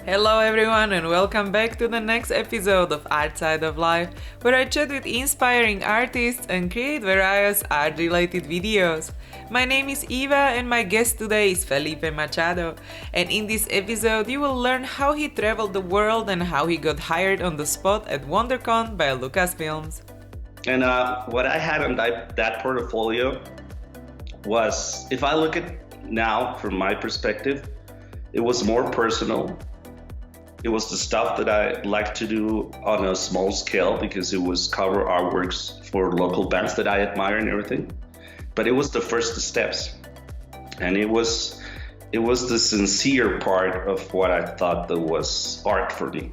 Hello everyone and welcome back to the next episode of Art Side of Life, where I chat with inspiring artists and create various art-related videos. My name is Eva and my guest today is Felipe Machado, and in this episode you will learn how he traveled the world and how he got hired on the spot at WonderCon by Lucasfilms. And what I had on that portfolio was, if I look at now from my perspective, it was more personal. It was the stuff that I like to do on a small scale because it was cover artworks for local bands that I admire and everything. But it was the first steps, and it was the sincere part of what I thought that was art for me.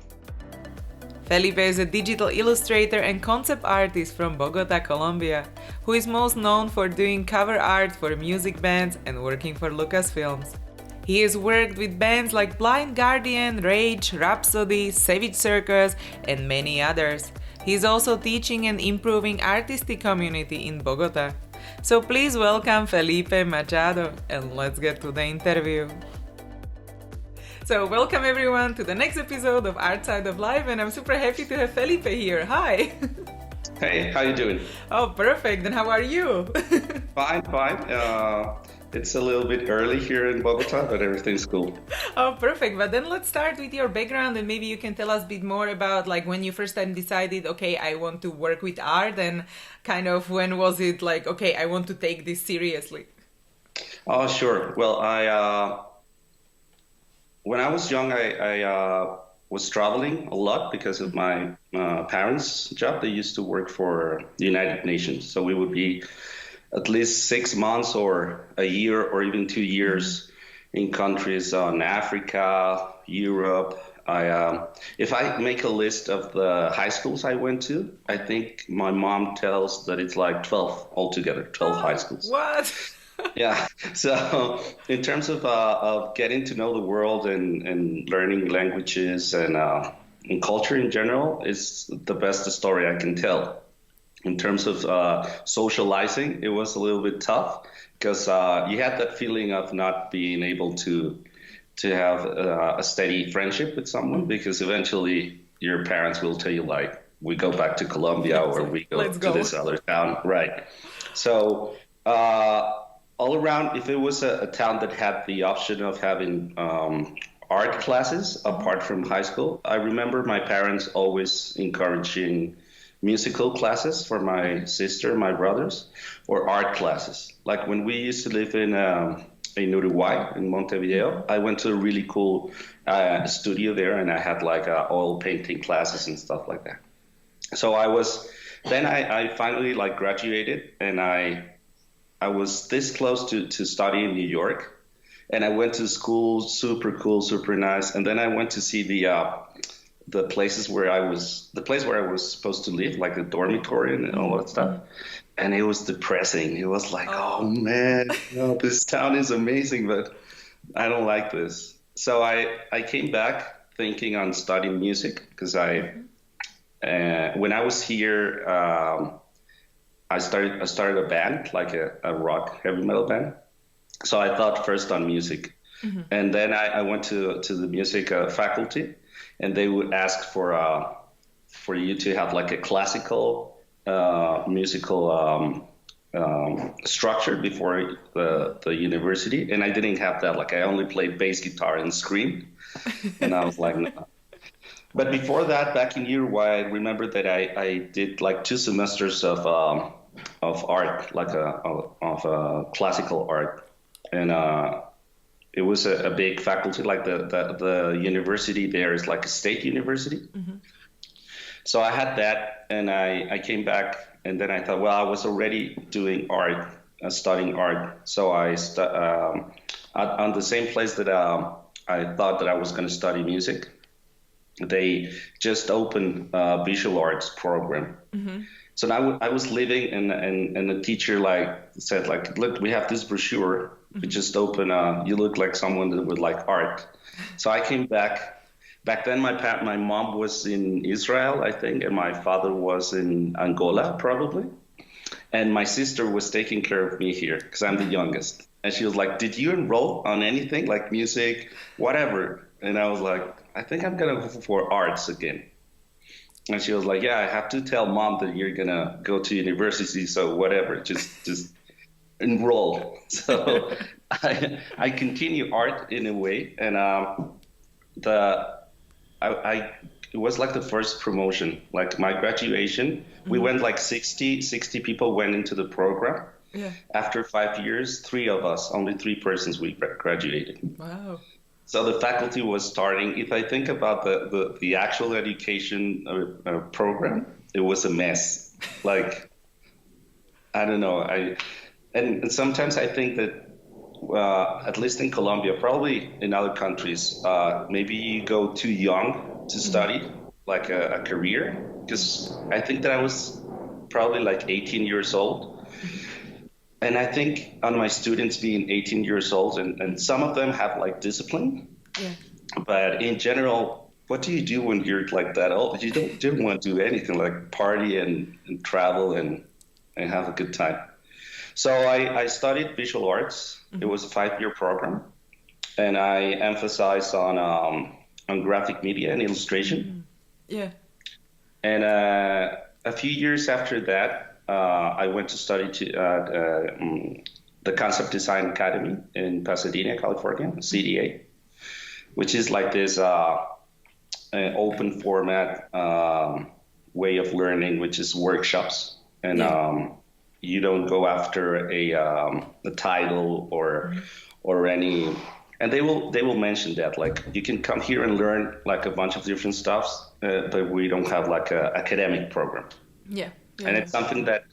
Felipe is a digital illustrator and concept artist from Bogota, Colombia, who is most known for doing cover art for music bands and working for Lucasfilms. He has worked with bands like Blind Guardian, Rage, Rhapsody, Savage Circus, and many others. He is also teaching and improving artistic community in Bogota. So please welcome Felipe Machado, and let's get to the interview. So welcome everyone to the next episode of Art Side of Life, and I'm super happy to have Felipe here. Hi! Hey, how you doing? Oh, perfect. And how are you? Fine. It's a little bit early here in Bogota, but everything's cool. Oh, perfect. But then let's start with your background, and maybe you can tell us a bit more about like when you first time decided, okay, I want to work with art, and kind of when was it like, okay, I want to take this seriously? Oh, sure. Well, when I was young, I was traveling a lot because of my parents' job. They used to work for the United Nations, so we would be at least 6 months or a year or even 2 years in countries in Africa, Europe. If I make a list of the high schools I went to, I think my mom tells that it's like 12 altogether, 12 high schools. What? Yeah. So in terms of getting to know the world and learning languages and culture in general, is the best story I can tell. In terms of socializing, it was a little bit tough because you had that feeling of not being able to have a steady friendship with someone, because eventually your parents will tell you, like, we go back to Colombia or we go to this other town. Right. So all around, if it was a town that had the option of having art classes apart from high school, I remember my parents always encouraging musical classes for my sister, my brothers, or art classes. Like when we used to live in Uruguay, in Montevideo, I went to a really cool studio there, and I had like oil painting classes and stuff like that. So I finally like graduated, and I was this close to study in New York, and I went to school, super cool, super nice, and then I went to see the place where I was supposed to live, like the dormitory and all that stuff. And it was depressing. It was like, oh man, this town is amazing, but I don't like this. So I came back thinking on studying music, because when I was here, I started a band, like a rock heavy metal band. So I thought first on music. And then I went to the music faculty, and they would ask for you to have like a classical musical structure before the university, and I didn't have that. Like I only played bass guitar and scream, and I was like, no. But before that, back in Uruguay, I remember that I did like 2 semesters of art, like of classical art, and it was a big faculty. Like the university there is like a state university. So I had that, and I came back, and then I thought, well, I was already doing art, studying art. So on the same place that I thought that I was going to study music, they just opened a visual arts program. So now I was living, and the teacher like said, like, look, we have this brochure. We just open. You look like someone that would like art. So I came back. Back then, my mom was in Israel, I think, and my father was in Angola, probably. And my sister was taking care of me here because I'm the youngest. And she was like, did you enroll on anything like music, whatever? And I was like, I think I'm gonna go for arts again. And she was like, yeah, I have to tell mom that you're gonna go to university, so whatever, just enroll. So I continue art in a way, and the I it was like the first promotion, like my graduation. We went like 60 people went into the program. Yeah. After 5 years, three of us, only three persons, we graduated. Wow. So the faculty was starting. If I think about the actual education program, it was a mess. Like, I don't know. And sometimes I think that at least in Colombia, probably in other countries, maybe you go too young to study, like a career. Because I think that I was probably like 18 years old. And I think on my students being 18 years old, and some of them have like discipline, Yeah. but in general, what do you do when you're like that old? You don't want to do anything like party and travel and have a good time. So I studied visual arts. It was a 5 year program, and I emphasized on graphic media and illustration. Yeah. And a few years after that, I went to study the Concept Design Academy in Pasadena, California, CDA, which is like this an open format way of learning, which is workshops. And you don't go after a title or any. And they will mention that like you can come here and learn like a bunch of different stuffs, but we don't have like a academic program. Yeah. Yeah. And it's something that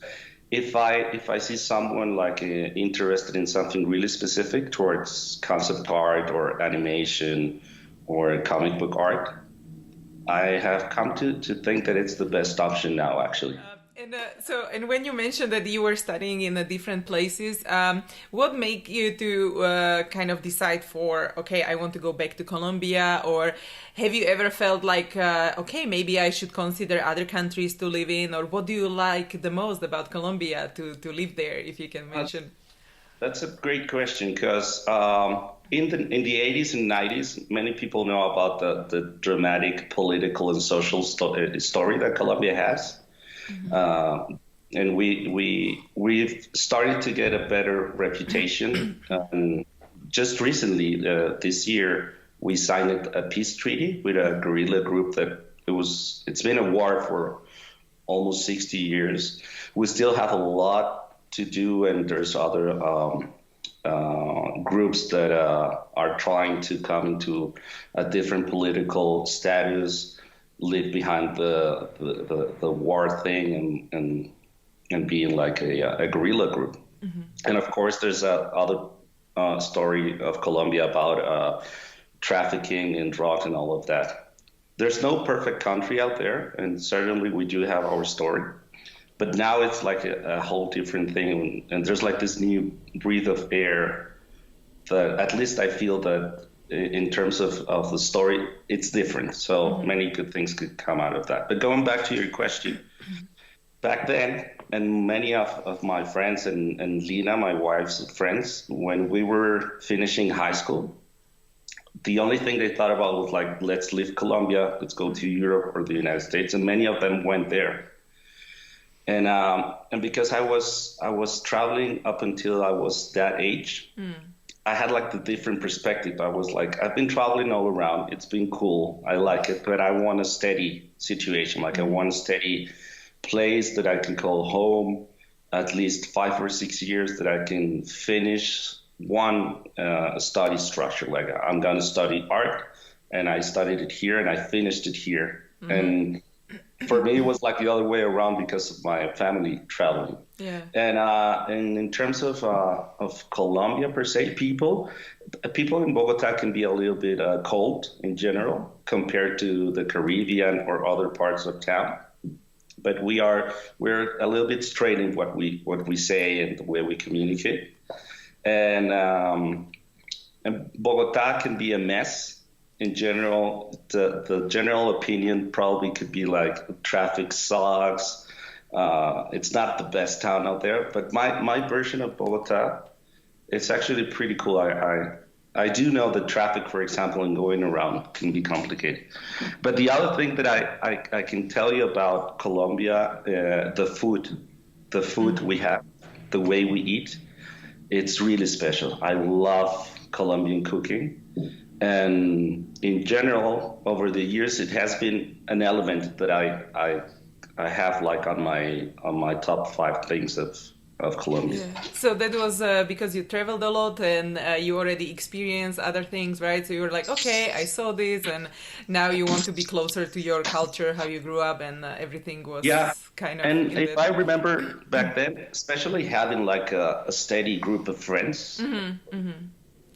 if I see someone like interested in something really specific towards concept art or animation or comic book art, I have come to think that it's the best option now, actually. And when you mentioned that you were studying in different places, what made you to kind of decide for, okay, I want to go back to Colombia, or have you ever felt like, okay, maybe I should consider other countries to live in, or what do you like the most about Colombia to live there, if you can mention? That's a great question because in the 80s and 90s, many people know about the dramatic political and social story that Colombia has. And we've started to get a better reputation. Just recently, this year, we signed a peace treaty with a guerrilla group that it's been a war for almost 60 years. We still have a lot to do, and there's other groups that are trying to come into a different political status, live behind the war thing and being like a guerrilla group. And of course, there's other story of Colombia about trafficking and drugs and all of that. There's no perfect country out there, and certainly we do have our story. But now it's like a whole different thing, and there's like this new breath of air that at least I feel that in terms of the story, it's different. So many good things could come out of that. But going back to your question, back then, and many of my friends and Lina, my wife's friends, when we were finishing high school, the only thing they thought about was like, let's leave Colombia, let's go to Europe or the United States. And many of them went there. And because I was traveling up until I was that age, I had like the different perspective. I was like, I've been traveling all around. It's been cool. I like it, but I want a steady situation. Like I want a steady place that I can call home, at least 5 or 6 years that I can finish one study structure. Like I'm going to study art, and I studied it here and I finished it here. And for me, it was like the other way around because of my family traveling. Yeah. And in terms of Colombia per se, people in Bogota can be a little bit cold in general compared to the Caribbean or other parts of town. But we're a little bit straight in what we say and the way we communicate. And Bogota can be a mess. In general, the general opinion probably could be like traffic sucks. It's not the best town out there, but my version of Bogota, it's actually pretty cool. I do know that traffic, for example, and going around can be complicated. But the other thing that I can tell you about Colombia, the food we have, the way we eat, it's really special. I love Colombian cooking. And in general, over the years, it has been an element that I have like on my top five things of Colombia. Yeah. So that was because you traveled a lot and you already experienced other things, right? So you were like, okay, I saw this, and now you want to be closer to your culture, how you grew up, and everything was Yeah, kind of and in if that. I remember back then, especially having like a steady group of friends,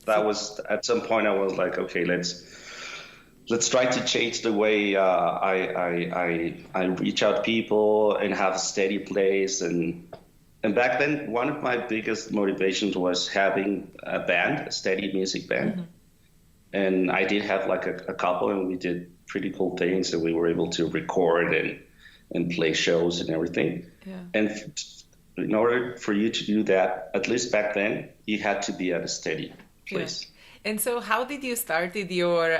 that So, was at some point I was like, okay, let's try to change the way I reach out people and have a steady place. And back then, one of my biggest motivations was having a band, a steady music band. And I did have like a couple, and we did pretty cool things, and we were able to record and play shows and everything. yeah. And in order for you to do that, at least back then, you had to be at a steady Yeah. place. And so, how did you started your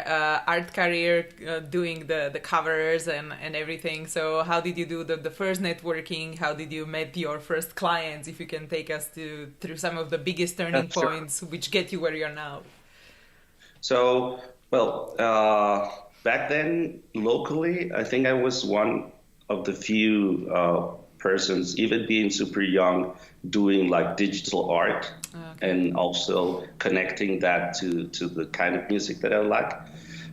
art career doing the covers and everything? So, how did you do the first networking? How did you meet your first clients? If you can take us through some of the biggest turning Sure. points which get you where you are now. So, well, back then, locally, I think I was one of the few persons, even being super young, doing like digital art Okay. and also connecting that to the kind of music that I like.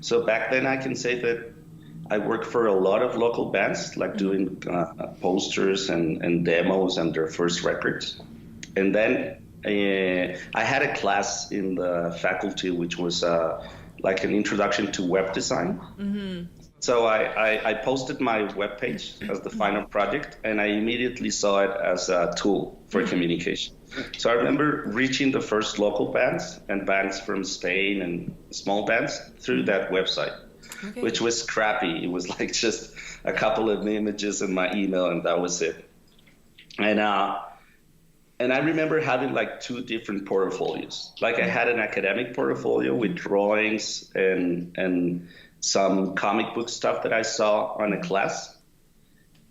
So back then, I can say that I worked for a lot of local bands, like doing posters and demos and their first records. And then I had a class in the faculty, which was like an introduction to web design. So I posted my webpage as the final project, and I immediately saw it as a tool for communication. So I remember reaching the first local bands and bands from Spain and small bands through that website, Okay. which was crappy. It was like just a couple of images and my email, and that was it. And and I remember having like two different portfolios. Like I had an academic portfolio with drawings and some comic book stuff that I saw on a class.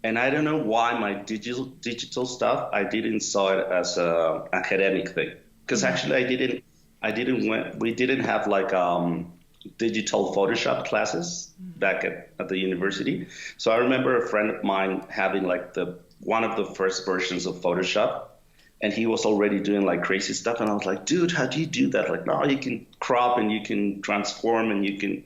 And I don't know why my digital stuff, I didn't saw it as a academic thing. Because actually we didn't have like digital Photoshop classes back at the university. So I remember a friend of mine having like one of the first versions of Photoshop, and he was already doing like crazy stuff. And I was like, dude, how do you do that? Like, no, you can crop and you can transform and you can.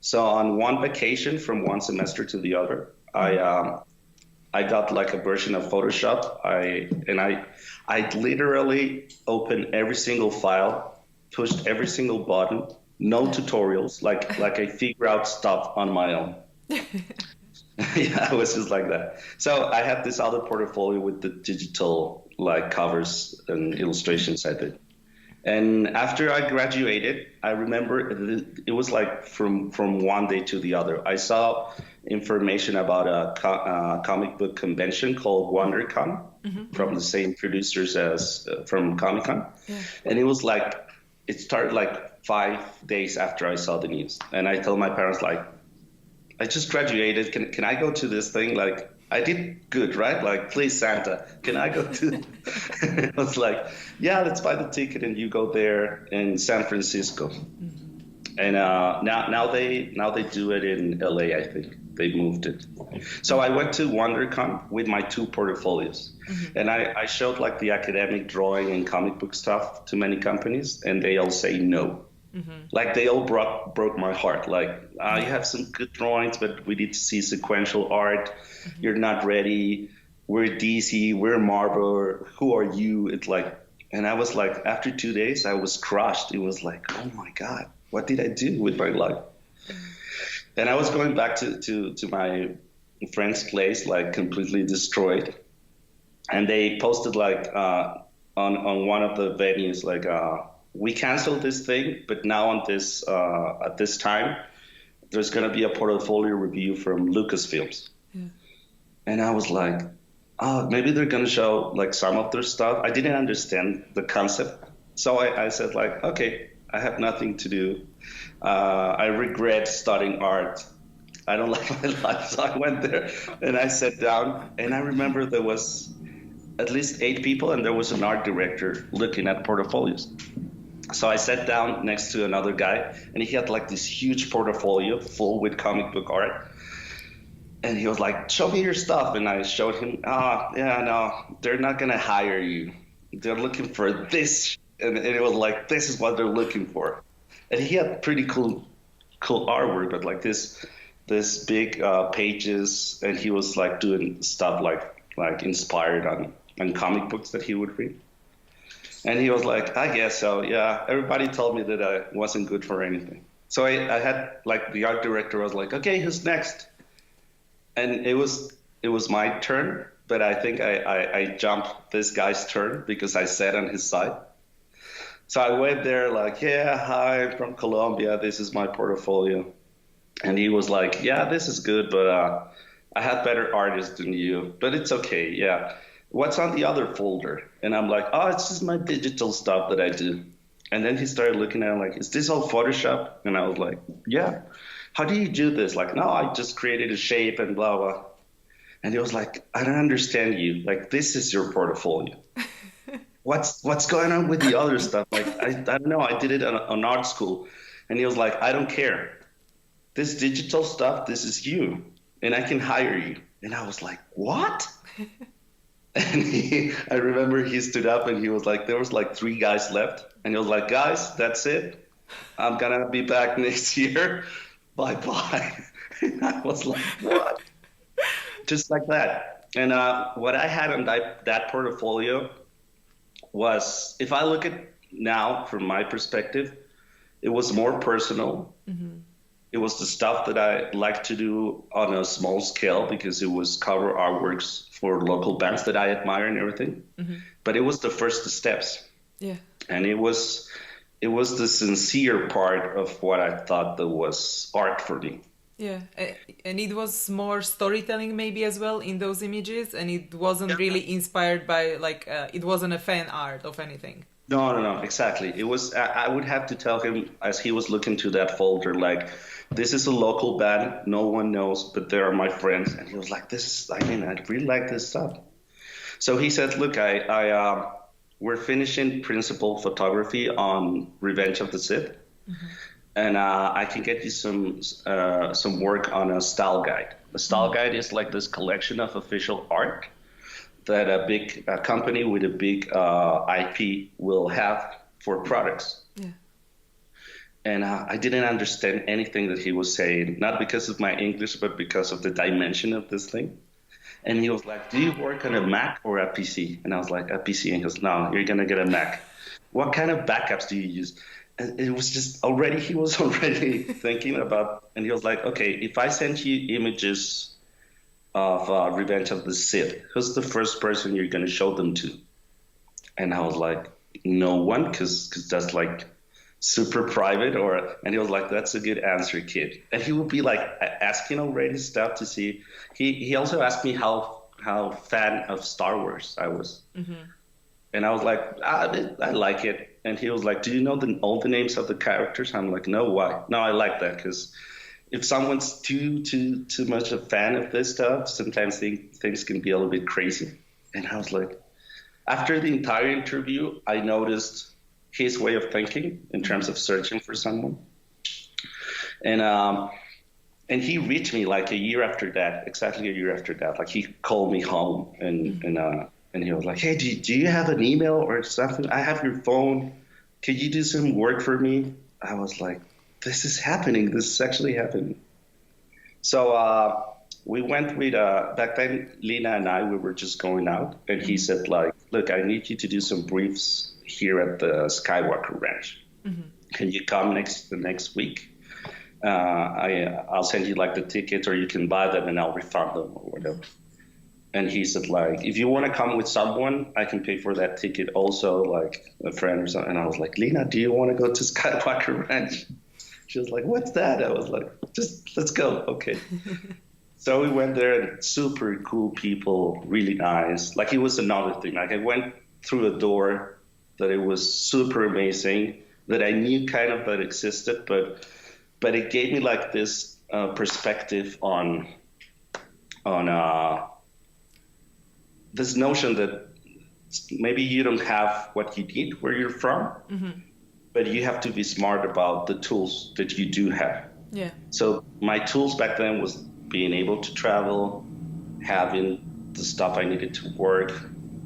So on one vacation from one semester to the other, I got like a version of Photoshop. I literally opened every single file, pushed every single button, no tutorials, like I figure out stuff on my own. Yeah, it was just like that. So I had this other portfolio with the digital like covers and illustrations I did. And after I graduated, I remember it was like from one day to the other. I saw information about a comic book convention called WonderCon from the same producers as from Comic Con. Yeah. And it started like 5 days after I saw the news. And I told my parents, like, I just graduated. Can I go to this thing? Like, I did good, right? Like, please, Santa, can I go to? I was like, yeah, let's buy the ticket and you go there in San Francisco. And now they do it in LA. I think they moved it. So I went to WonderCon with my two portfolios, and I showed like the academic drawing and comic book stuff to many companies, and they all say no. Like they all broke my heart. Like you have some good drawings, but we need to see sequential art. You're not ready. We're DC. We're Marvel. Who are you? It's like, and I was like, after 2 days, I was crushed. It was like, oh my God, what did I do with my life? And I was going back to my friend's place, like completely destroyed. And they posted like on one of the venues, like. We canceled this thing, but now on this at this time, there's gonna be a portfolio review from Lucasfilms, and I was like, oh, maybe they're gonna show like some of their stuff. I didn't understand the concept, so I said like, okay, I have nothing to do. I regret studying art. I don't like my life. So I went there and I sat down, and I remember there was at least 8 people, and there was an art director looking at portfolios. So I sat down next to another guy, and he had like this huge portfolio full with comic book art. And he was like, "Show me your stuff." And I showed him, yeah, no, they're not going to hire you. They're looking for this. And it was like, this is what they're looking for. And he had pretty cool artwork, but like this big pages. And he was like doing stuff like inspired on comic books that he would read. And he was like, "I guess so. Yeah, everybody told me that I wasn't good for anything." So I had like the art director was like, "Okay, who's next?" And it was my turn, but I think I jumped this guy's turn because I sat on his side. So I went there like, "Yeah, hi, I'm from Colombia. This is my portfolio." And he was like, "Yeah, this is good, but I had better artists than you, but it's okay. Yeah. What's on the other folder?" And I'm like, "Oh, it's just my digital stuff that I do." And then he started looking at it like, "Is this all Photoshop?" And I was like, "Yeah." "How do you do this?" Like, "No, I just created a shape and blah, blah." And he was like, "I don't understand you. Like, this is your portfolio. What's going on with the other stuff? Like, I don't know. I did it on art school." And he was like, "I don't care. This digital stuff, this is you. And I can hire you." And I was like, "What?" And I remember he stood up and he was like, there was like 3 guys left. And he was like, "Guys, that's it. I'm going to be back next year. Bye-bye." And I was like, what? Just like that. And what I had on that portfolio was, if I look at now from my perspective, it was more personal. Mm-hmm. It was the stuff that I like to do on a small scale because it was cover artworks for local bands that I admire and everything. Mm-hmm. But it was the first steps. Yeah. And it was the sincere part of what I thought that was art for me. Yeah, and it was more storytelling maybe as well in those images, and it wasn't really inspired by like it wasn't a fan art of anything. No, exactly. It was. I would have to tell him as he was looking to that folder, like, "This is a local band, no one knows, but they are my friends." And he was like, I really like this stuff." So he said, "Look, we're finishing principal photography on Revenge of the Sith. Mm-hmm. And I can get you some work on a style guide." A style guide is like this collection of official art that a big company with a big IP will have for products. Yeah. And I didn't understand anything that he was saying, not because of my English, but because of the dimension of this thing. And he was like, "Do you work on a Mac or a PC?" And I was like, "A PC." And he goes, "No, you're going to get a Mac." "What kind of backups do you use?" And it was just he was already thinking about, and he was like, "Okay, if I send you images of Revenge of the Sith, who's the first person you're going to show them to?" And I was like, "No one, because that's like super private." And he was like, "That's a good answer, kid." And he would be like asking already stuff to see. He also asked me how fan of Star Wars I was. Mm-hmm. And I was like, I like it. And he was like, "Do you know all the names of the characters?" I'm like, "No, why?" "No, I like that because if someone's too much a fan of this stuff, sometimes things can be a little bit crazy." And I was like, after the entire interview, I noticed his way of thinking in terms of searching for someone. And he reached me like exactly a year after that. Like he called me home and he was like, "Hey, do you have an email or something? I have your phone. Can you do some work for me?" I was like, this is happening. This is actually happening. So we went with, back then, Lina and I, we were just going out. And he said, like, "Look, I need you to do some briefs here at the Skywalker Ranch. Mm-hmm. Can you come the next week? I'll send you like the tickets, or you can buy them and I'll refund them or whatever." And he said, like, "If you want to come with someone, I can pay for that ticket also, like a friend or something." And I was like, "Lina, do you want to go to Skywalker Ranch?" She was like, "What's that?" I was like, "Just let's go." Okay. So we went there, and super cool people, really nice. Like, it was another thing. Like, I went through a door that it was super amazing. that I knew kind of that existed, but it gave me like this perspective on this notion that maybe you don't have what you need where you're from, but you have to be smart about the tools that you do have. Yeah. So my tools back then was being able to travel, having the stuff I needed to work,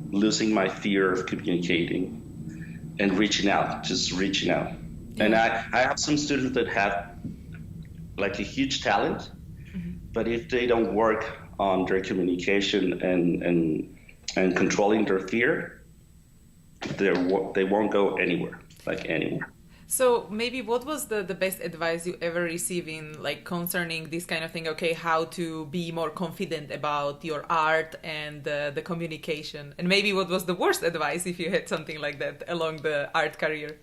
losing my fear of communicating, and reaching out, just reaching out. Yeah. And I have some students that have like a huge talent, but if they don't work on their communication and controlling their fear, they won't go anywhere, like anywhere. So maybe what was the best advice you ever received in like concerning this kind of thing? Okay, how to be more confident about your art and the communication, and maybe what was the worst advice if you had something like that along the art career?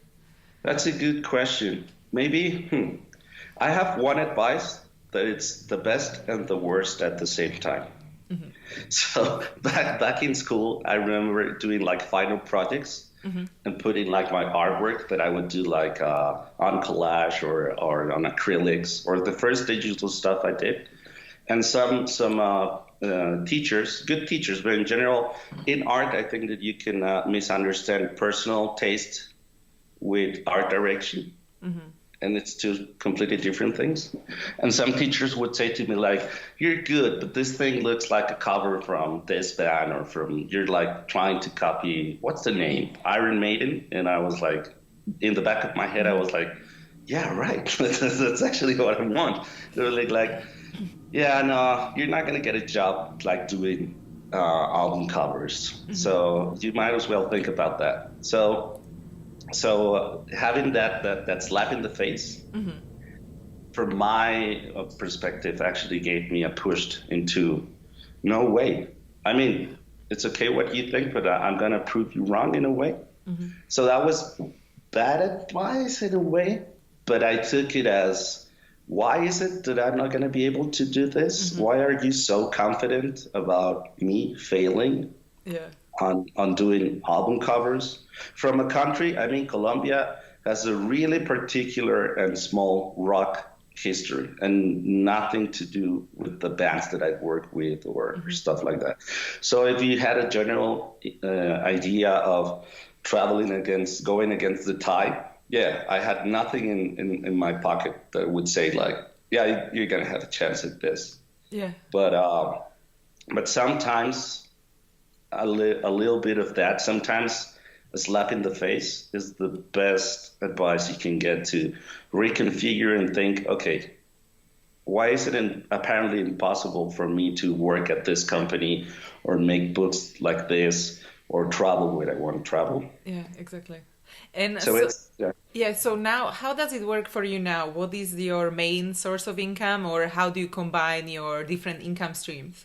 That's a good question. Maybe I have one advice that it's the best and the worst at the same time. So back in school, I remember doing like final projects. And putting like my artwork that I would do like on collage or on acrylics or the first digital stuff I did. And some teachers, good teachers, but in general, in art, I think that you can misunderstand personal taste with art direction. And it's two completely different things. And some teachers would say to me like, you're good, but this thing looks like a cover from this band or you're like trying to copy, what's the name? Iron Maiden. And I was like, in the back of my head, I was like, yeah, right. That's actually what I want. They were like, yeah, no, you're not going to get a job like doing album covers. So you might as well think about that. So having that slap in the face, from my perspective, actually gave me a push into, no way. I mean, it's okay what you think, but I'm going to prove you wrong in a way. So that was bad advice in a way, but I took it as, why is it that I'm not going to be able to do this? Why are you so confident about me failing? Yeah. On doing album covers from a country. I mean, Colombia has a really particular and small rock history and nothing to do with the bands that I work with or stuff like that. So if you had a general idea of going against the tide, yeah, I had nothing in my pocket that would say like, yeah, you're going to have a chance at this. Yeah. But sometimes a little bit of that. Sometimes a slap in the face is the best advice you can get to reconfigure and think, okay, why is it apparently impossible for me to work at this company or make books like this or travel where I want to travel? Yeah, exactly. And so now, how does it work for you now? What is your main source of income, or how do you combine your different income streams?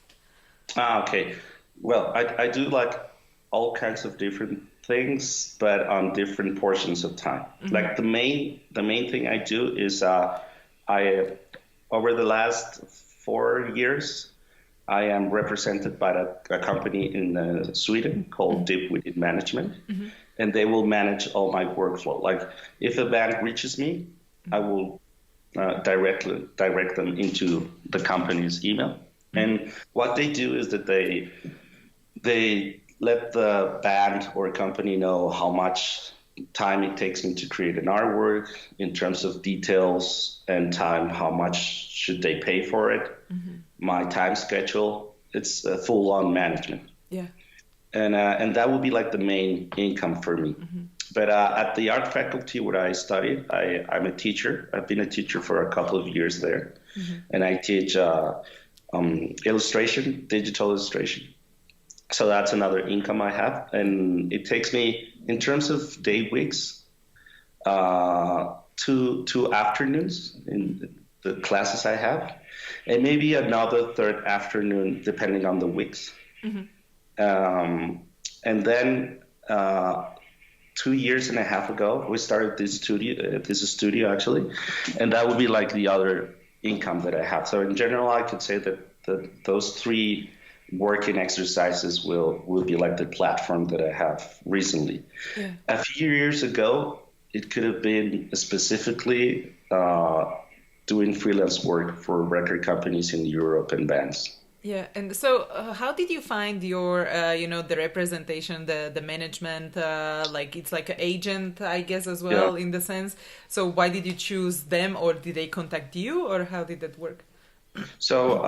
Okay. Well, I do like all kinds of different things, but on different portions of time. Like the main thing I do is I over the last 4 years, I am represented by a company in Sweden called Deep Within Management, and they will manage all my workflow. Like if a band reaches me, I will direct them into the company's email. And what they do is that they let the band or company know how much time it takes me to create an artwork in terms of details and time, how much should they pay for it, my time schedule. It's a full-on management. Yeah. And that would be like the main income for me. But at the art faculty where I studied, I'm a teacher. I've been a teacher for a couple of years there. And I teach illustration, digital illustration. So that's another income I have. And it takes me, in terms of day weeks, 2 afternoons in the classes I have, and maybe another third afternoon, depending on the weeks. And then 2 years and a half ago, we started this studio actually, and that would be like the other income that I have. So in general, I could say that those 3 working exercises will be like the platform that I have recently. Yeah. A few years ago, it could have been specifically doing freelance work for record companies in Europe and bands. Yeah, and so how did you find your, the representation, the management, like it's like an agent, I guess, as well, Yeah. in the sense. So why did you choose them, or did they contact you, or how did that work? So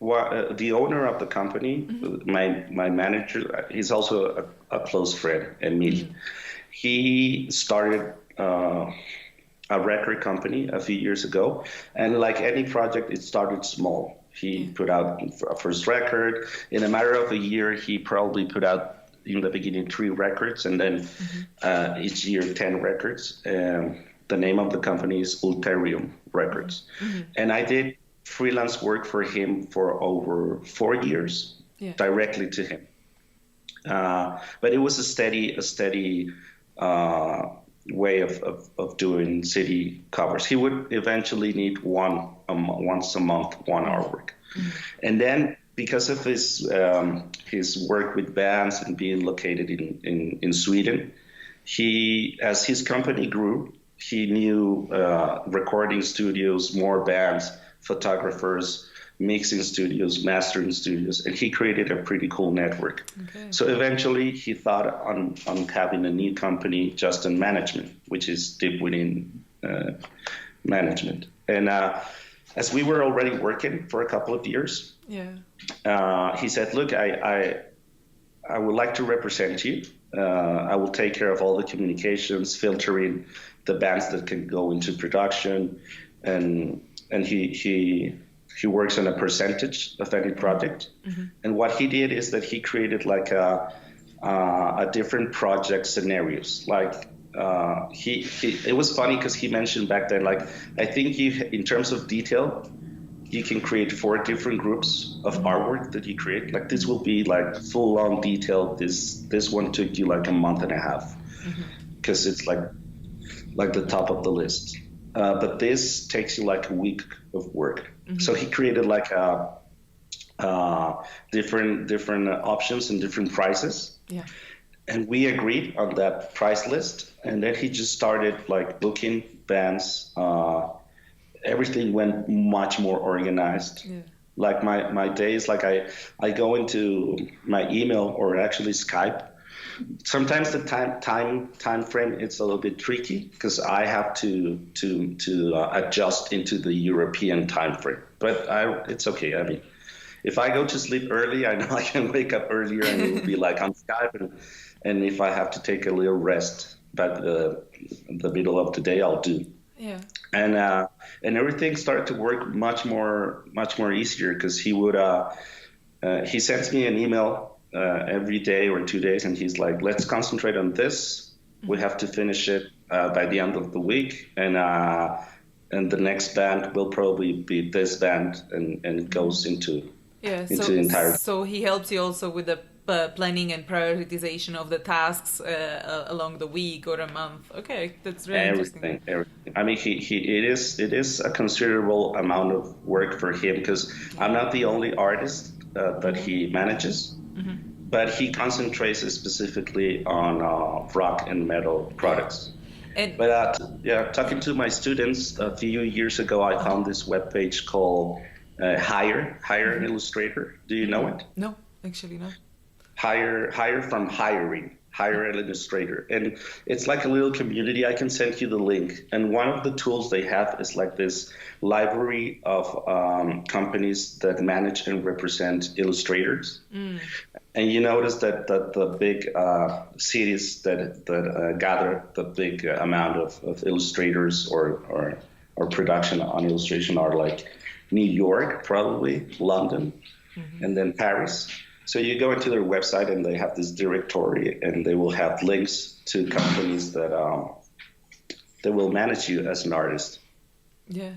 the owner of the company, my manager, he's also a close friend, Emil. He started a record company a few years ago, and like any project, it started small. He put out a first record. In a matter of a year, he probably put out in the beginning 3 records, and then each year 10 records. The name of the company is Ulterium Records, and I did freelance work for him for over 4 years, directly to him. But it was a steady way of doing city covers. He would eventually need once a month, 1 hour work. And then because of his work with bands and being located in Sweden, as his company grew, he knew recording studios, more bands, photographers, mixing studios, mastering studios, and he created a pretty cool network. Okay. So eventually he thought on having a new company just in management, which is deep within management. And as we were already working for a couple of years, he said, look, I would like to represent you. I will take care of all the communications, filtering the bands that can go into production, and he works on a percentage of any project. And what he did is that he created like a different project scenarios. Like it was funny because he mentioned back then, like, I think in terms of detail, you can create 4 different groups of artwork that you create. Like this will be like full on detail. This one took you like a month and a half because it's like the top of the list. But this takes you like a week of work. So he created like different options and different prices. Yeah. And we agreed on that price list. And then he just started like booking bands. Everything went much more organized. Yeah. Like my days, like I go into my email or actually Skype. Sometimes the time frame it's a little bit tricky because I have to adjust into the European time frame. But it's okay. I mean, if I go to sleep early, I know I can wake up earlier and it will be like on Skype. And if I have to take a little rest, but the middle of the day, I'll do. Yeah. And everything started to work much more easier because he sends me an email every day or 2 days, and he's like, let's concentrate on this. We have to finish it by the end of the week, and the next band will probably be this band, and it goes into the entire. So he helps you also with the planning and prioritization of the tasks along the week or a month. Okay, that's really interesting. Everything. I mean, it is a considerable amount of work for him because I'm not the only artist that he manages. But he concentrates specifically on rock and metal products. But talking to my students a few years ago, I found this webpage called Hire Illustrator. Do you know it? No, actually not. Hire from hiring. Hire an illustrator, and it's like a little community. I can send you the link, and one of the tools they have is like this library of companies that manage and represent illustrators. And you notice that the big cities that gather the big amount of illustrators or production on illustration are like New York, probably London, and then Paris. So you go into their website and they have this directory, and they will have links to companies that will manage you as an artist. Yeah.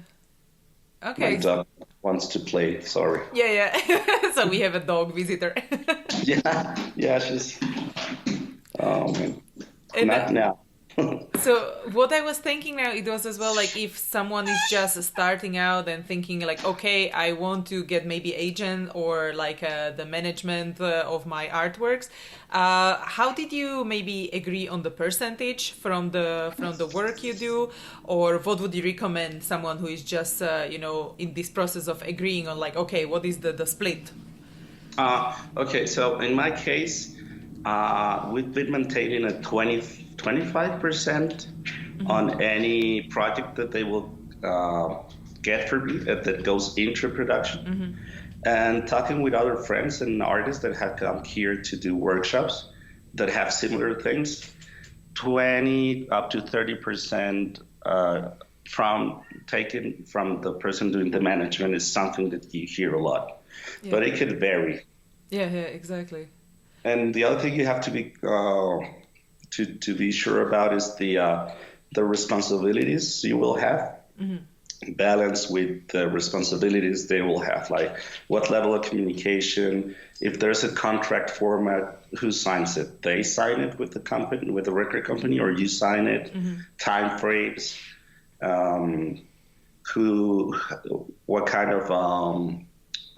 Okay. My dog wants to play. Sorry. Yeah. So we have a dog visitor. Yeah. She's. Oh man. Not now. So what I was thinking now, it was as well like if someone is just starting out and thinking like, okay, I want to get maybe agent or like the management of my artworks. How did you maybe agree on the percentage from the work you do, or what would you recommend someone who is just in this process of agreeing on like, okay, what is the split? Okay, so in my case, we've been maintaining a 25% on any project that they will get for me that goes into production. And talking with other friends and artists that have come here to do workshops that have similar things, 20 up to 30% from taken from the person doing the management is something that you hear a lot, but it could vary. Yeah, exactly. And the other thing you have to be sure about is the responsibilities you will have, balance with the responsibilities they will have, like what level of communication. If there's a contract format, who signs it? They sign it with the company, with the record company, or you sign it? Time frames, what kind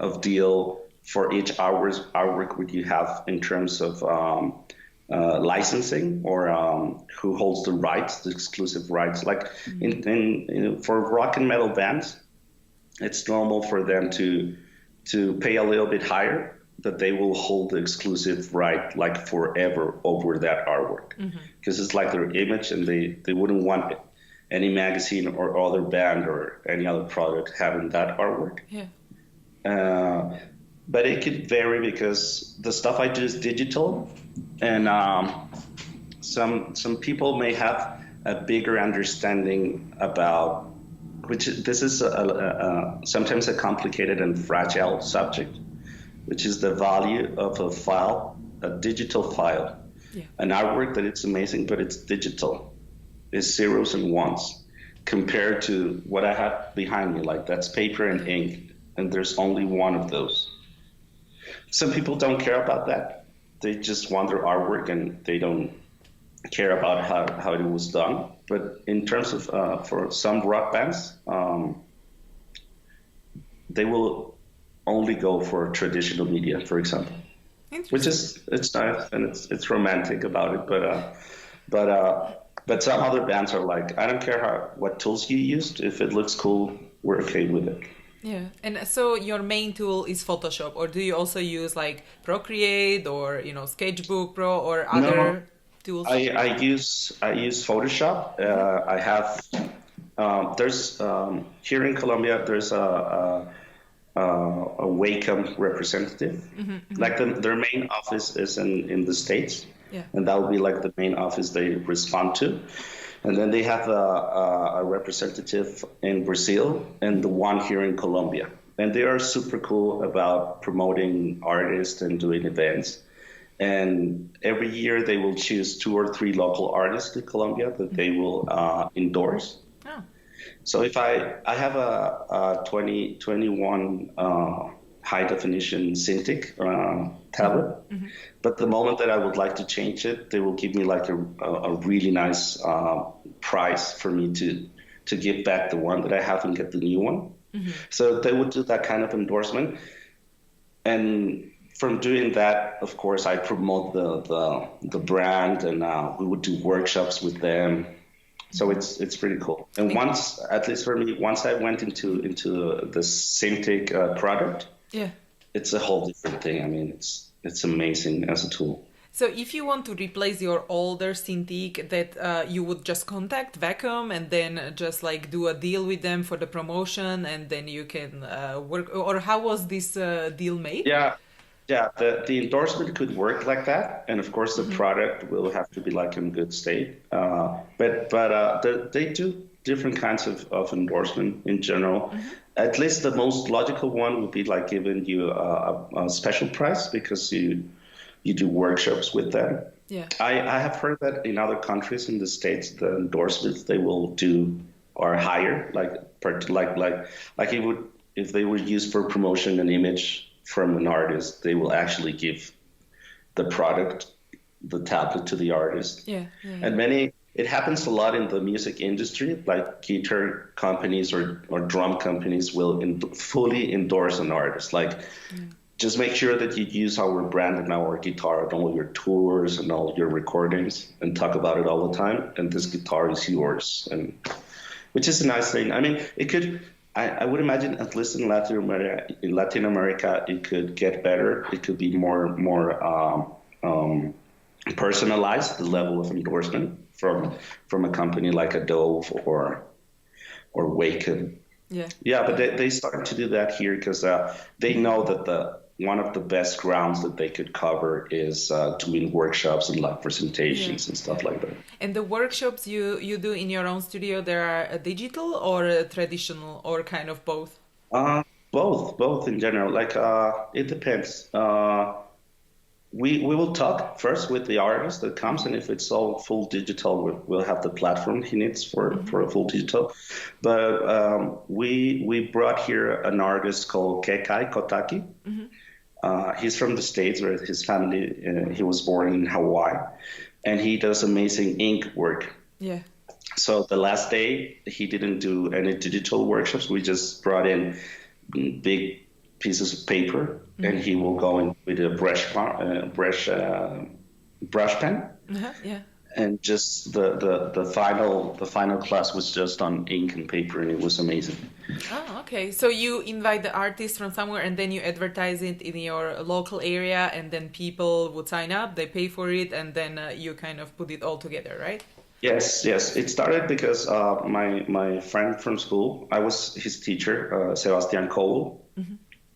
of deal for each artwork would you have in terms of licensing, or who holds the rights, the exclusive rights? Like for rock and metal bands, it's normal for them to pay a little bit higher, that they will hold the exclusive right like forever over that artwork, because it's like their image, and they wouldn't want any magazine or other band or any other product having that artwork. But it could vary because the stuff I do is digital, and some people may have a bigger understanding about, this is sometimes a complicated and fragile subject, which is the value of a file, a digital file. An artwork that it's amazing, but it's digital, is zeros and ones, compared to what I have behind me, like that's paper and ink, and there's only one of those. Some people don't care about that. They just want their artwork, and they don't care about how it was done. But in terms of for some rock bands, they will only go for traditional media, for example, which is, it's nice and it's romantic about it. But some other bands are like, I don't care what tools you used. If it looks cool, we're okay with it. Yeah. And so your main tool is Photoshop, or do you also use like Procreate or Sketchbook Pro or other tools? I use Photoshop. I have there's here in Colombia there's a Wacom representative. Like their main office is in the States, and that would be like the main office they respond to. And then they have a representative in Brazil and the one here in Colombia. And they are super cool about promoting artists and doing events. And every year they will choose 2 or 3 local artists in Colombia that they will endorse. So if I have a 2021 high definition Cintiq tablet, but the moment that I would like to change it, they will give me like a really nice price for me to give back the one that I have and get the new one. So they would do that kind of endorsement, and from doing that, of course, I promote the brand, and we would do workshops with them. So it's pretty cool. And once, at least for me, once I went into the Cintiq product, it's a whole different thing. I mean, it's amazing as a tool. So if you want to replace your older Cintiq, that you would just contact Wacom and then just like do a deal with them for the promotion, and then you can work. Or how was this deal made? Yeah. The endorsement could work like that, and of course the product will have to be like in good state. But they do different kinds of endorsement in general. At least the most logical one would be like giving you a special price because you do workshops with them. I have heard that in other countries in the States, the endorsements they will do are higher, like it would, if they were used for promotion and image from an artist, they will actually give the product, the tablet, to the artist. And many it happens a lot in the music industry, like guitar companies or drum companies will fully endorse an artist. Like, just make sure that you use our brand and our guitar on all your tours and all your recordings and talk about it all the time. And this guitar is yours, and which is a nice thing. I mean, it could. I would imagine at least in Latin America, it could get better. It could be more personalized, the level of endorsement from a company like a Dove or Waken. Yeah, but they started to do that here because they know that one of the best grounds that they could cover is doing workshops and live presentations and stuff like that. And the workshops you do in your own studio, they are digital or traditional or kind of both? Both in general. Like it depends. We will talk first with the artist that comes, and if it's all full digital, we'll have the platform he needs for a full digital. But we brought here an artist called Kekai Kotaki. He's from the States, where his family, he was born in Hawaii, and he does amazing ink work. Yeah. So the last day, he didn't do any digital workshops. We just brought in big pieces of paper, and he will go in with a brush pen. Yeah. And just the final class was just on ink and paper, and it was amazing. Oh, okay. So you invite the artist from somewhere, and then you advertise it in your local area, and then people would sign up, they pay for it, and then you kind of put it all together, right? Yes. It started because my friend from school, I was his teacher, Sebastian Cole.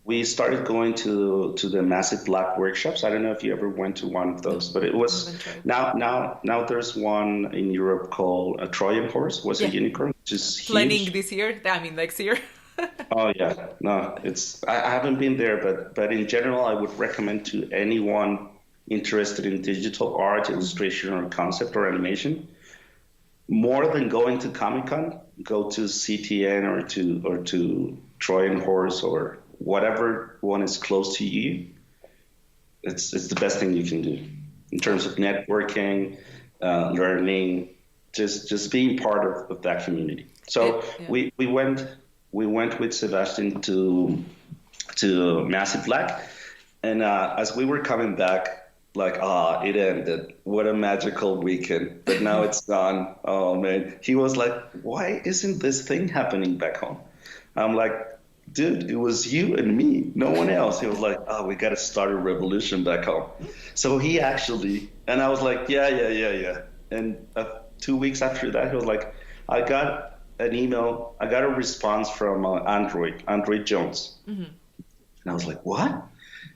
We started going to the Massive Black workshops. I don't know if you ever went to one of those, but it was now there's one in Europe called a Trojan horse, was a unicorn, which is huge. Planning this year, I mean next year. Oh yeah, no, I haven't been there, but in general, I would recommend to anyone interested in digital art, illustration, or concept or animation, more than going to Comic-Con, go to CTN or to Trojan horse or whatever one is close to you. It's the best thing you can do in terms of networking, learning, just being part of that community. So we went with Sebastian to Massive Black, and as we were coming back, like, it ended. What a magical weekend. But now it's gone. Oh man. He was like, why isn't this thing happening back home? I'm like, dude, it was you and me, no one else. He was like, we got to start a revolution back home. So he actually, and I was like, yeah. And 2 weeks after that, he was like, I got an email, I got a response from Android Jones. And I was like, what?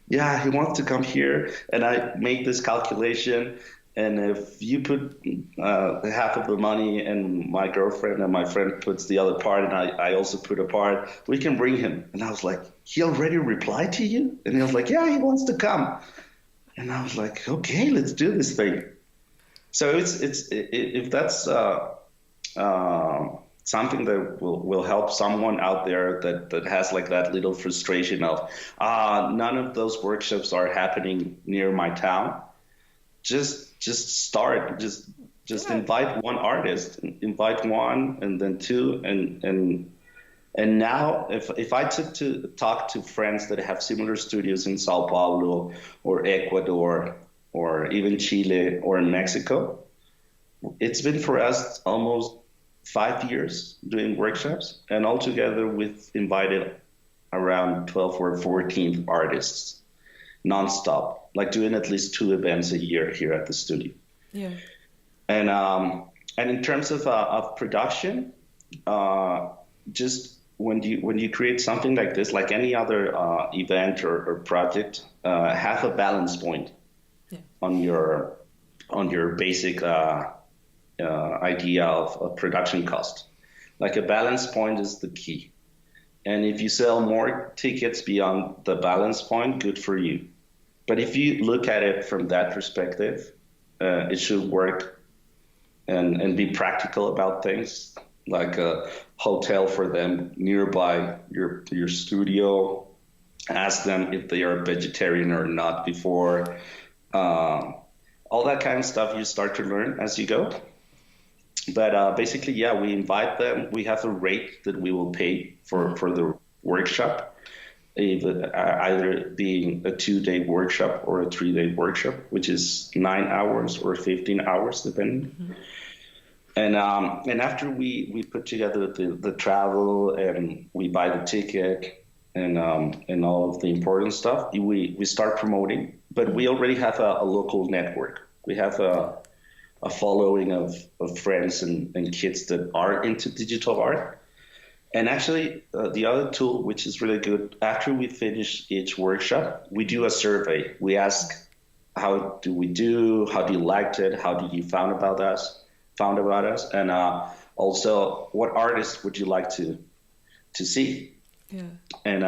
Yeah, he wants to come here. And I make this calculation. And if you put half of the money and my girlfriend and my friend puts the other part and I also put a part, we can bring him. And I was like, he already replied to you? And he was like, yeah, he wants to come. And I was like, okay, let's do this thing. So if that's something that will help someone out there that has like that little frustration of none of those workshops are happening near my town, just start, just invite one artist, invite one, and then two, and now if I took to talk to friends that have similar studios in Sao Paulo or Ecuador or even Chile or in Mexico, it's been for us almost 5 years doing workshops, and altogether we've invited around 12 or 14 artists nonstop, like doing at least 2 events a year here at the studio. Yeah. And in terms of production, just when you create something like this, like any other event or project, have a balance point on your basic idea of production cost. Like a balance point is the key. And if you sell more tickets beyond the balance point, good for you. But if you look at it from that perspective, it should work and be practical about things, like a hotel for them nearby your studio. Ask them if they are vegetarian or not before. All that kind of stuff you start to learn as you go. But basically, yeah, we invite them. We have a rate that we will pay for the workshop, either being a 2-day workshop or a 3-day workshop, which is 9 hours or 15 hours, depending. And after we put together the travel and we buy the ticket and all of the important stuff, we start promoting. But we already have a local network. We have a following of friends and kids that are into digital art. And actually, the other tool, which is really good, after we finish each workshop, we do a survey. We ask, how do we do? How do you liked it? How did you found about us? And also, what artists would you like to see? Yeah. And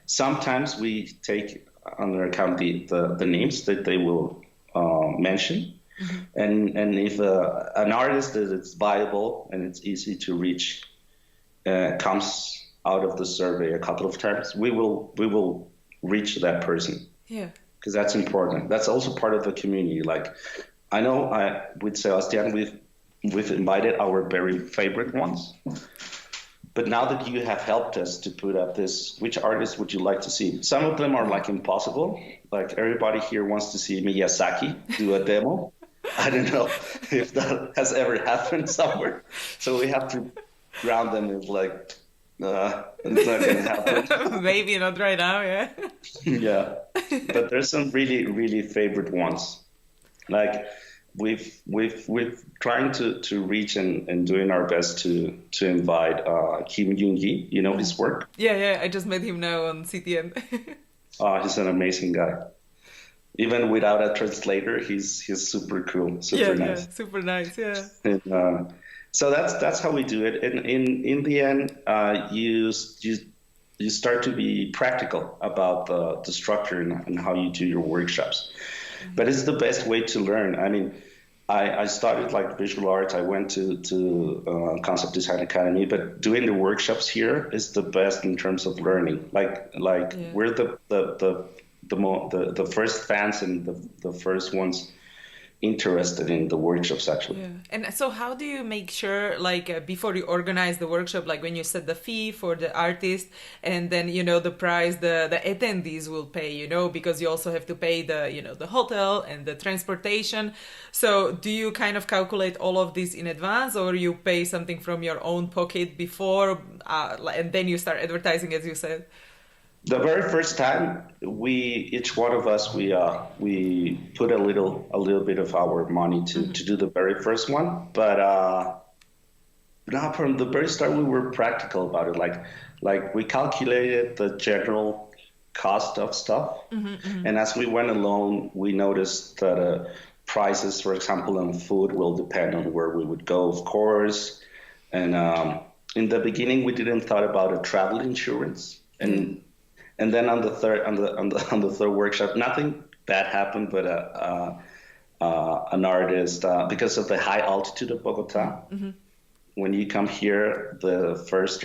sometimes we take under account the names that they will mention. And if an artist that is viable and it's easy to reach comes out of the survey a couple of times, we will reach that person. Yeah. Because that's important. That's also part of the community. Like, I know with Sebastian, we've invited our very favorite ones. But now that you have helped us to put up this, which artists would you like to see? Some of them are like impossible. Like everybody here wants to see Miyazaki do a demo. I don't know if that has ever happened somewhere. So we have to ground them as like, it's not going to happen. Maybe not right now, yeah. Yeah. But there's some really, really favorite ones. Like we've trying to reach and doing our best to invite Kim Yoon-gi. You know his work? Yeah, I just met him now on CTN. He's an amazing guy. Even without a translator, he's super cool, super nice. Yeah, super nice, yeah. And, so that's how we do it. And in the end, you start to be practical about the structure and how you do your workshops. But it's the best way to learn. I mean, I studied like visual arts. I went to Concept Design Academy, but doing the workshops here is the best in terms of learning. We're the first fans and the first ones interested in the workshops, actually. Yeah. And so how do you make sure, like, before you organize the workshop, like when you set the fee for the artist and then, the price the attendees will pay, because you also have to pay the, the hotel and the transportation. So do you kind of calculate all of this in advance, or you pay something from your own pocket before and then you start advertising, as you said? The very first time, each one of us, we put a little bit of our money to do the very first one. But now from the very start, we were practical about it. Like we calculated the general cost of stuff, and as we went along, we noticed that prices, for example, on food will depend on where we would go, of course. And in the beginning, we didn't thought about a travel insurance, and then on the third workshop, nothing bad happened, but an artist, because of the high altitude of Bogota, when you come here, the first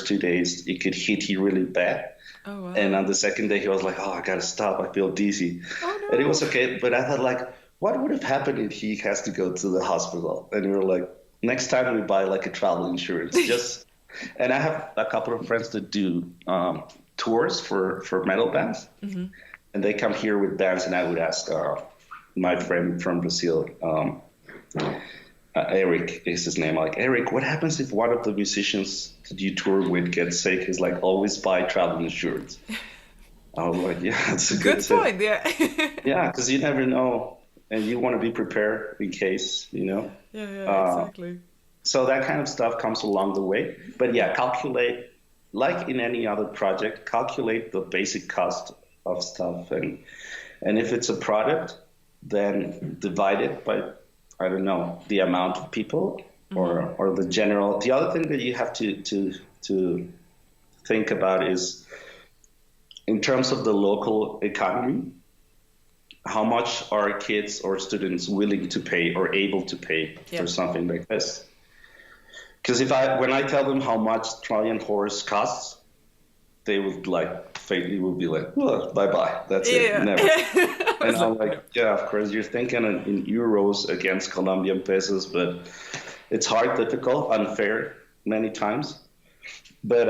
2 days, it could hit you really bad. Oh, wow. And on the second day, he was like, "Oh, I gotta stop. I feel dizzy." Oh, no. And it was okay, but I thought, like, what would have happened if he has to go to the hospital? And we were like, next time we buy like a travel insurance, just. And I have a couple of friends that do tours for metal bands, and they come here with bands, and I would ask my friend from Brazil, Eric is his name, like, Eric, what happens if one of the musicians that you tour with gets sick? He's like, always buy travel insurance. I was like, yeah, that's a good point. Yeah. Yeah, because you never know, and you want to be prepared in case, Yeah, exactly. So that kind of stuff comes along the way. But yeah, calculate, like in any other project, calculate the basic cost of stuff. And if it's a product, then divide it by, I don't know, the amount of people or the general. The other thing that you have to think about is, in terms of the local economy, how much are kids or students willing to pay or able to pay for something like this? Because when I tell them how much Trojan horse costs, they would like, Fate will be like, oh, bye bye, that's it, Yeah. never. I And was I'm like, like, no. yeah, of course, you're thinking in euros against Colombian pesos, but it's hard, difficult, unfair many times. But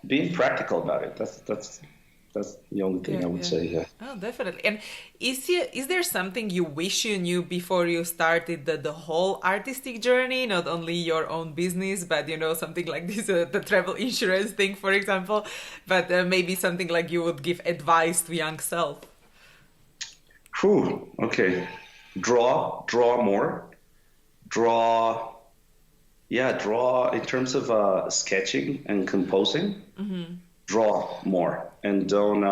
being practical about it, that's the only thing Yeah, I would yeah. say. Yeah. Oh, definitely. And is there something you wish you knew before you started the whole artistic journey, not only your own business, but something like this, the travel insurance thing, for example, but maybe something like you would give advice to young self? Whew, okay. Draw more. Draw, yeah, draw in terms of sketching and composing. Draw more, and don't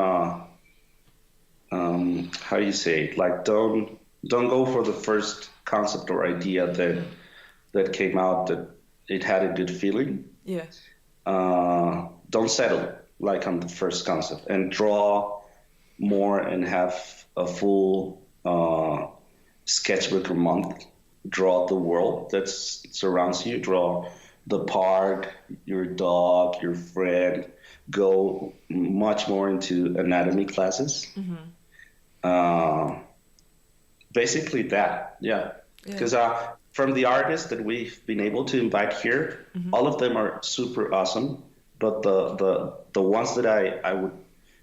how do you say it? Like don't go for the first concept or idea that came out that it had a good feeling. Yeah. Don't settle like on the first concept, and draw more and have a full sketchbook a month. Draw the world that surrounds you. Draw the park, your dog, your friend. Go much more into anatomy classes. Uh, Basically that, yeah. Yeah. Because from the artists that we've been able to invite here, all of them are super awesome. But the ones that I would,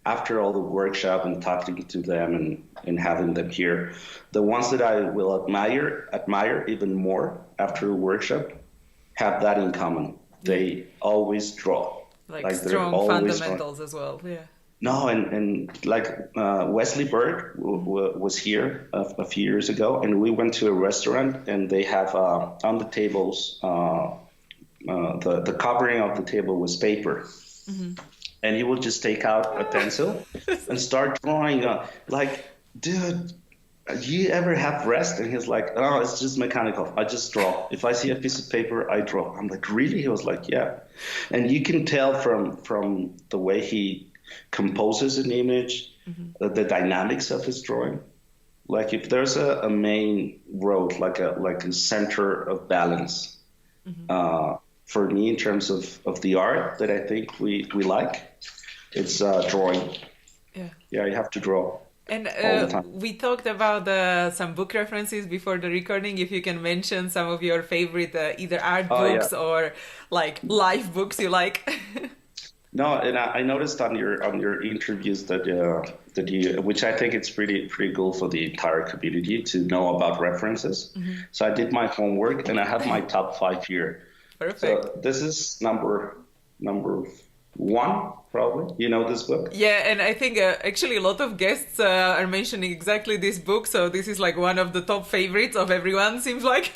after all the workshop and talking to them and having them here, the ones that I will admire even more after a workshop have that in common. They always draw. Like They're strong always drawing. fundamentals as well. Yeah. No, and like Wesley Bird was here a few years ago, and we went to a restaurant, and they have on the tables the covering of the table was paper, and he would just take out a pencil and start drawing. Like, dude, you ever have rest? And he's like, oh, it's just mechanical. I just draw. If I see a piece of paper, I draw. I'm like, really? He was like, yeah. And you can tell from the way he composes an image, the dynamics of his drawing. Like if there's a main road, like a center of balance, for me in terms of the art that I think we like, it's drawing. Yeah. Yeah, you have to draw And all the time. we talked about some book references before the recording. If you can mention some of your favorite either art Oh, yeah. books or like life books you like. No, and I noticed on your interviews that you, which I think it's pretty cool for the entire community to know about references. So I did my homework and I have my top 5 here. Perfect. So this is number 1, probably. You know this book? Yeah, and I think actually a lot of guests are mentioning exactly this book, so this is like one of the top favorites of everyone, seems like.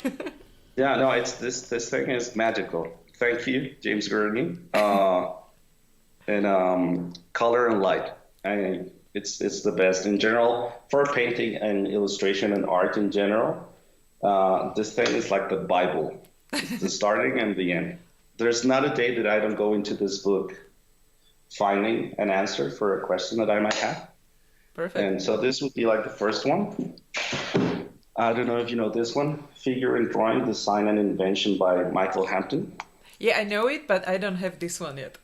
Yeah, no, it's this thing is magical. Thank you, James Gurney. And color and light. It's the best in general for painting and illustration and art in general. This thing is like the Bible. It's the starting and the end. There's not a day that I don't go into this book finding an answer for a question that I might have. Perfect. And so this would be like the first one. I don't know if you know this one. Figure and Drawing, Design and Invention by Michael Hampton. Yeah, I know it, but I don't have this one yet.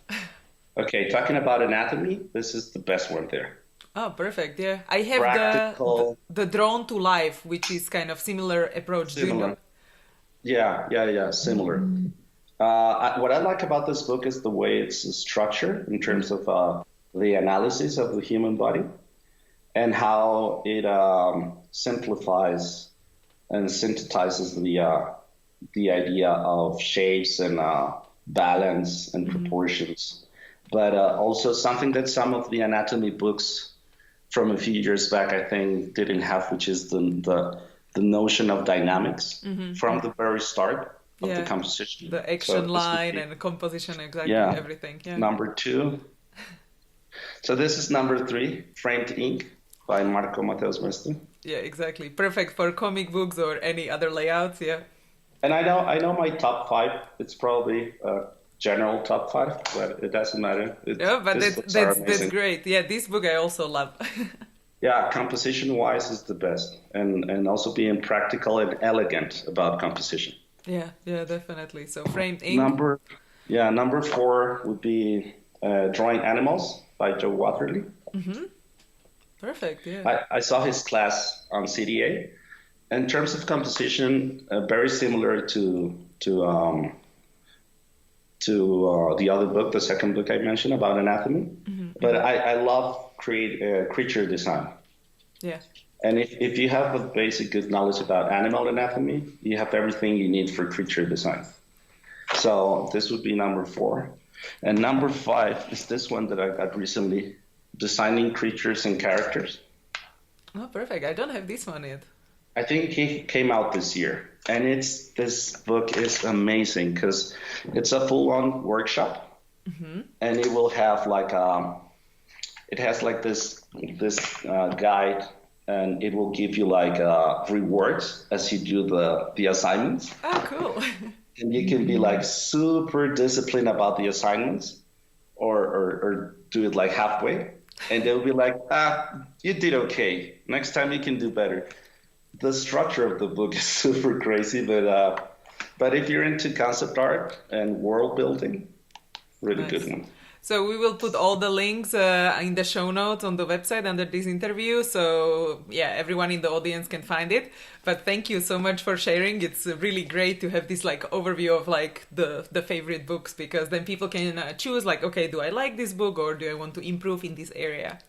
Okay, talking about anatomy, this is the best one there. Oh, perfect. Yeah, I have Practical. the Drawn to Life, which is kind of similar approach. Do you know? Similar. Yeah, similar. What I like about this book is the way it's structured in terms of the analysis of the human body and how it simplifies and synthesizes the idea of shapes and balance and proportions. But also something that some of the anatomy books from a few years back, I think, didn't have, which is the notion of dynamics from the very start of the composition. The action line and the composition, exactly, everything. Yeah. Number 2. So this is number 3, Framed Ink by Marco Mateus Mestre. Yeah, exactly. Perfect for comic books or any other layouts, yeah. And I know my top 5. It's probably general top 5, but it doesn't matter. But that's great. Yeah, this book I also love. Yeah, composition-wise is the best, and also being practical and elegant about composition. Yeah, definitely. So Framed Ink. Number 4 would be Drawing Animals by Joe Waterley. Perfect, yeah. I saw his class on CDA. In terms of composition, very similar to the other book, the second book I mentioned about anatomy. But I love creature design. Yeah. And if you have a basic good knowledge about animal anatomy, you have everything you need for creature design. So this would be number 4. And number 5 is this one that I got recently, designing creatures and characters. Oh, perfect. I don't have this one yet. I think he came out this year, and this book is amazing because it's a full-on workshop, and it will have like it has like this guide, and it will give you like rewards as you do the assignments. Oh, cool. And you can be like super disciplined about the assignments, or do it like halfway, and they'll be like, you did okay. Next time you can do better. The structure of the book is super crazy, but if you're into concept art and world building, really Nice. good one. So we will put all the links in the show notes on the website under this interview. So yeah, everyone in the audience can find it. But thank you so much for sharing. It's really great to have this like overview of like the favorite books, because then people can choose like, okay, do I like this book or do I want to improve in this area?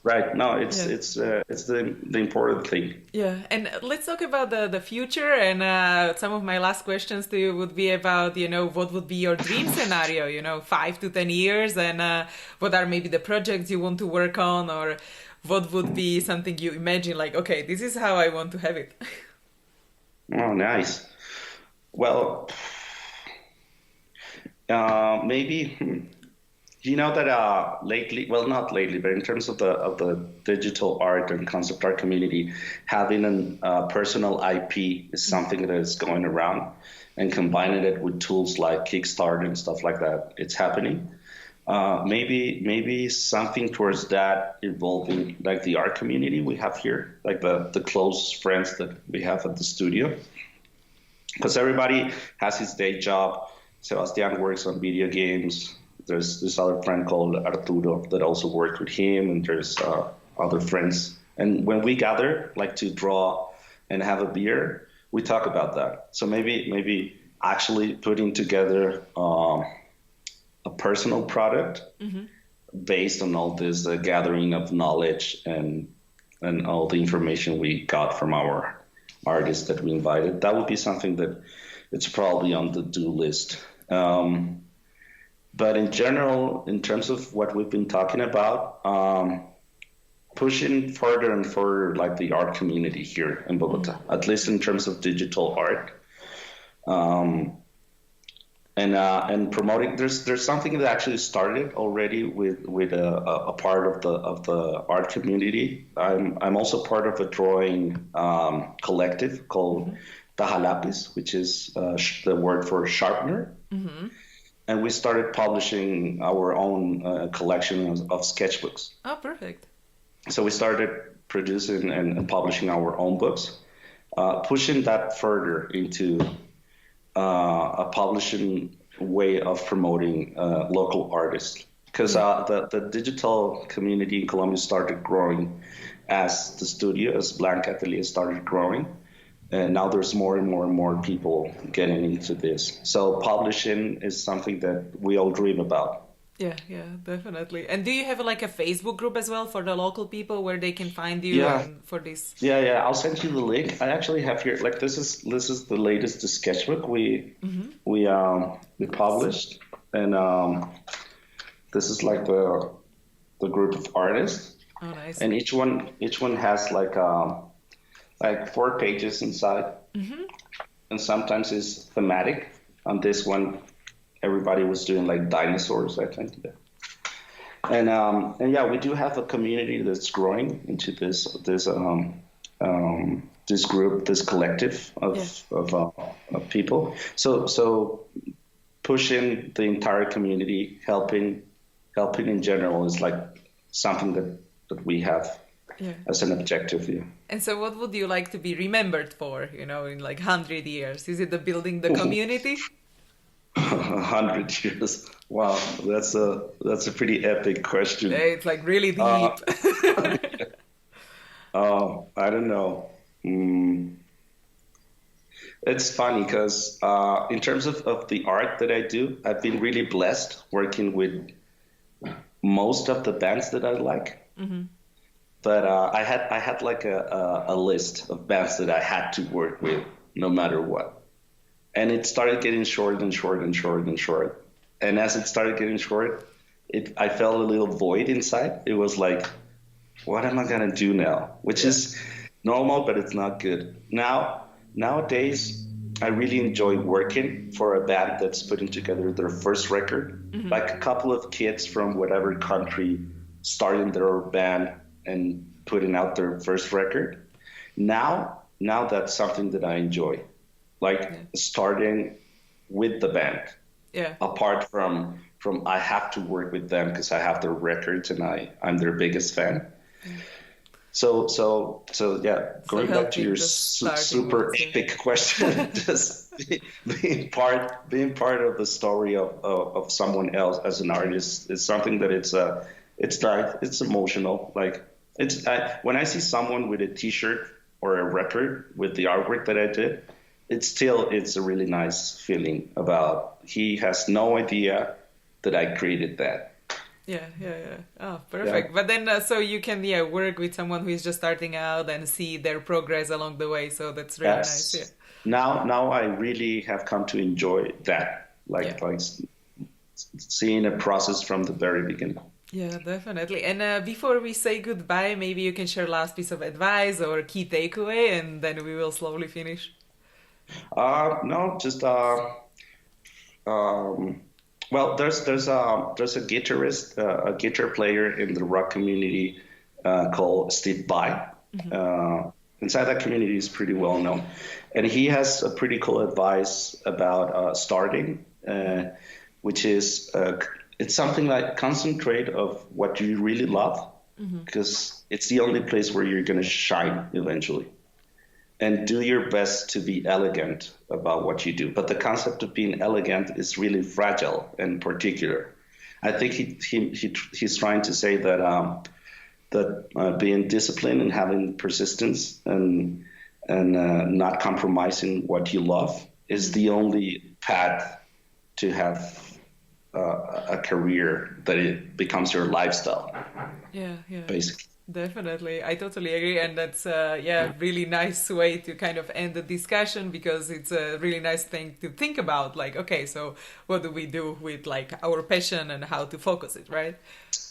Right. No, Yeah. it's the important thing. Yeah, and let's talk about the future. And some of my last questions to you would be about, what would be your dream scenario, 5 to 10 years, and what are maybe the projects you want to work on, or what would be something you imagine like, okay, this is how I want to have it. Oh, nice. Well, maybe. You know that lately, well, not lately, but in terms of the digital art and concept art community, having a personal IP is something that is going around, and combining it with tools like Kickstarter and stuff like that, it's happening. Maybe something towards that, involving like the art community we have here, like the close friends that we have at the studio, because everybody has his day job. Sebastian works on video games. There's this other friend called Arturo that also worked with him, and there's other friends. And when we gather, like to draw and have a beer, we talk about that. So maybe actually putting together a personal product based on all this gathering of knowledge and all the information we got from our artists that we invited. That would be something that it's probably on the do list. But in general, in terms of what we've been talking about, pushing further and further like the art community here in Bogota, at least in terms of digital art, and promoting. There's something that actually started already with a part of the art community. I'm also part of a drawing collective called Tajalapiz, which is the word for sharpener. And we started publishing our own collection of sketchbooks. Oh, perfect. So we started producing and publishing our own books, pushing that further into a publishing way of promoting local artists. Because the digital community in Colombia started growing as the studio, as Blanca Atelier started growing. And now there's more and more and more people getting into this. So publishing is something that we all dream about. Yeah, definitely. And do you have like a Facebook group as well for the local people where they can find you and for this? Yeah. I'll send you the link. I actually have here, like this is the latest sketchbook we published, and this is like the group of artists. Oh, nice. And each one has like 4 pages inside, and sometimes it's thematic. On this one, everybody was doing like dinosaurs, I think. And yeah, we do have a community that's growing into this group, this collective of people. So pushing the entire community, helping in general is like something that we have as an objective. Yeah. And so what would you like to be remembered for, in like 100 years? Is it the building the community? 100 years. Wow, that's a pretty epic question. It's like really Uh, deep. I don't know. Mm, it's funny because in terms of the art that I do, I've been really blessed working with most of the bands that I like. But I had like a list of bands that I had to work with no matter what. And it started getting short and short and short and short. And as it started getting short, I felt a little void inside. It was like, what am I gonna do now? Which Yeah. is normal, but it's not good. Nowadays, I really enjoy working for a band that's putting together their first record. Like a couple of kids from whatever country starting their band and putting out their first record. Now that's something that I enjoy, like Yeah. starting with the band. Yeah. Apart from I have to work with them because I have their records and I'm their biggest fan. So yeah, So going back to helping your just starting super ones. Yeah. epic question, just being part of the story of someone else as an artist is something that it's dark, it's emotional. Like when I see someone with a T-shirt or a record with the artwork that I did, it's a really nice feeling about he has no idea that I created that. Yeah, yeah, yeah. Oh, Yeah. perfect. But then, so you can, yeah, work with someone who is just starting out and see their progress along the way. So that's really nice. Yeah, Yes. Now I really have come to enjoy that, yeah, seeing a process from the very beginning. yeah, definitely. And before we say goodbye, maybe you can share last piece of advice or key takeaway, and then we will slowly finish. No, just um, well, there's a guitarist, a guitar player in the rock community called Steve Vai. Inside that community is pretty well known, and he has a pretty cool advice about starting, which is it's something like concentrate of what you really love, because it's the only place where you're gonna shine eventually. And do your best to be elegant about what you do. But the concept of being elegant is really fragile and particular. I think he's trying to say that being disciplined and having persistence and not compromising what you love is the only path to have a career that it becomes your lifestyle, Yeah, yeah. basically. Definitely, I totally agree, and that's yeah, really nice way to kind of end the discussion because it's a really nice thing to think about. Like, okay, so what do we do with like our passion and how to focus it, right?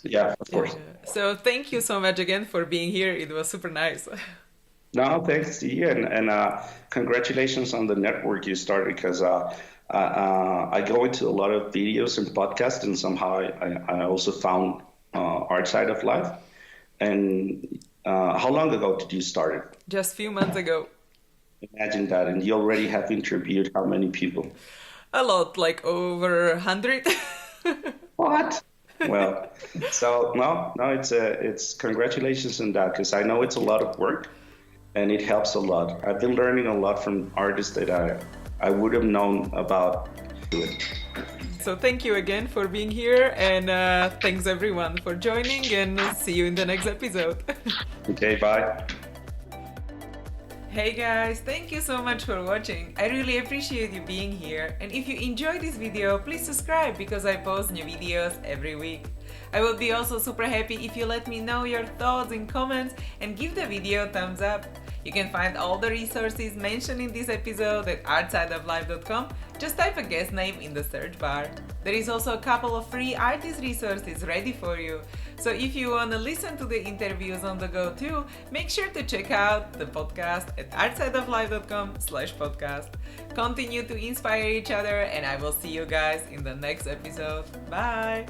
Yeah, of Yeah. course. So thank you so much again for being here. It was super nice. No, thanks to you, and congratulations on the network you started. Because I go into a lot of videos and podcasts, and somehow I also found Art Side of Life. And how long ago did you start it? Just few months ago. Imagine that, and you already have interviewed how many people? A lot, like over 100. What? Well, so no, it's congratulations on that, because I know it's a lot of work, and it helps a lot. I've been learning a lot from artists that I would have known about it. So thank you again for being here, and thanks everyone for joining, and see you in the next episode. Okay, bye. Hey guys, thank you so much for watching. I really appreciate you being here, and if you enjoyed this video, please subscribe because I post new videos every week. I would be also super happy if you let me know your thoughts in comments and give the video a thumbs up. You can find all the resources mentioned in this episode at artsideoflife.com. Just type a guest name in the search bar. There is also a couple of free artist resources ready for you. So if you want to listen to the interviews on the go too, make sure to check out the podcast at artsideoflife.com/podcast. Continue to inspire each other, and I will see you guys in the next episode. Bye!